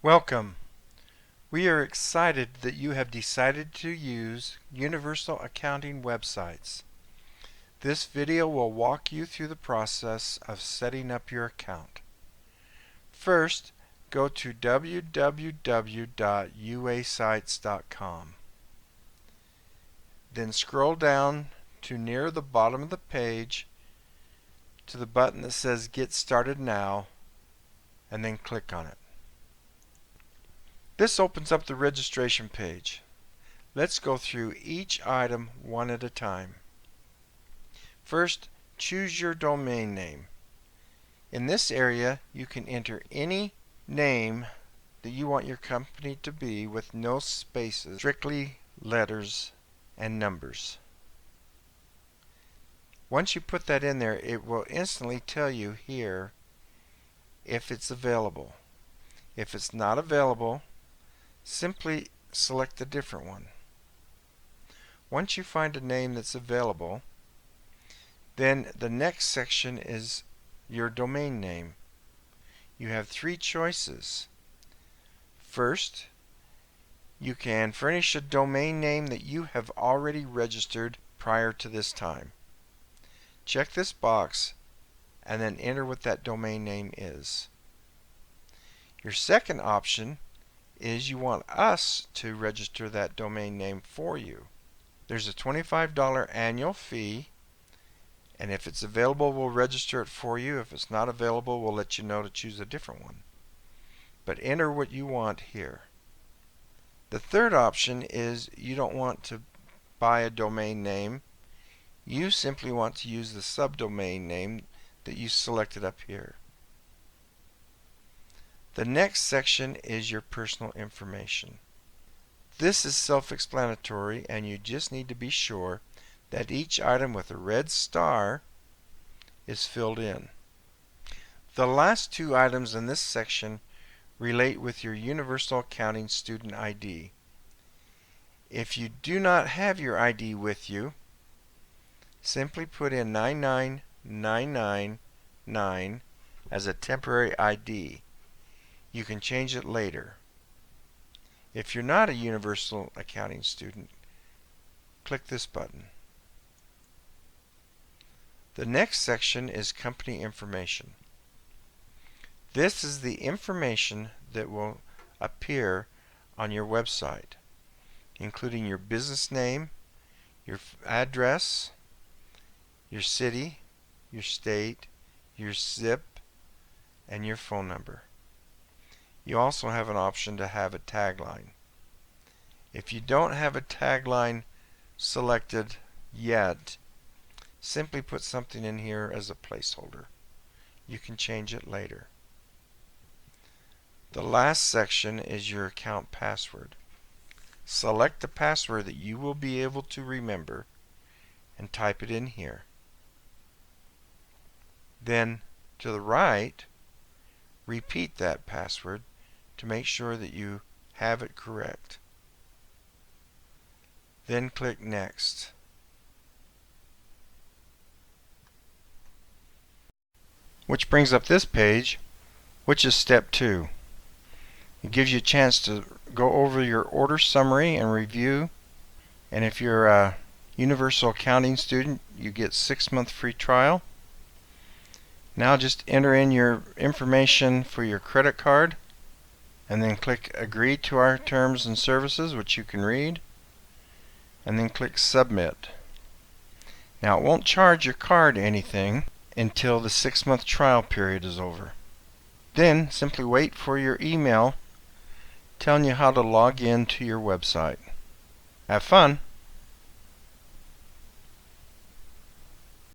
Welcome. We are excited that you have decided to use Universal Accounting websites. This video will walk you through the process of setting up your account. First, go to www.uasites.com. Then scroll down to near the bottom of the page to the button that says Get Started Now, and then click on it. This opens up the registration page. Let's go through each item one at a time. First, choose your domain name. In this area, you can enter any name that you want your company to be with no spaces, strictly letters and numbers. Once you put that in there, it will instantly tell you here if it's available. If it's not available, simply select a different one. Once you find a name that's available, then the next section is your domain name. You have three choices. First, you can furnish a domain name that you have already registered prior to this time. Check this box and then enter what that domain name is. Your second option is you want us to register that domain name for you. There's a $25 annual fee, and if it's available, we'll register it for you. If it's not available, we'll let you know to choose a different one. But enter what you want here. The third option is you don't want to buy a domain name. You simply want to use the subdomain name that you selected up here. The next section is your personal information. This is self-explanatory, and you just need to be sure that each item with a red star is filled in. The last two items in this section relate with your Universal Accounting student ID. If you do not have your ID with you, simply put in 99999 as a temporary ID. You can change it later. If you're not a Universal Accounting student, click this button. The next section is company information. This is the information that will appear on your website, including your business name, your address, your city, your state, your zip, and your phone number. You also have an option to have a tagline. If you don't have a tagline selected yet, simply put something in here as a placeholder. You can change it later. The last section is your account password. Select the password that you will be able to remember and type it in here. Then, to the right, repeat that password to make sure that you have it correct. Then click Next. Which brings up this page, which is step 2. It gives you a chance to go over your order summary and review. And if you're a Universal Accounting student, you get 6-month free trial. Now just enter in your information for your credit card, and then click Agree to our terms and services, which you can read, and then click Submit. Now it won't charge your card anything until the 6-month trial period is over. Then simply wait for your email telling you how to log in to your website. Have fun!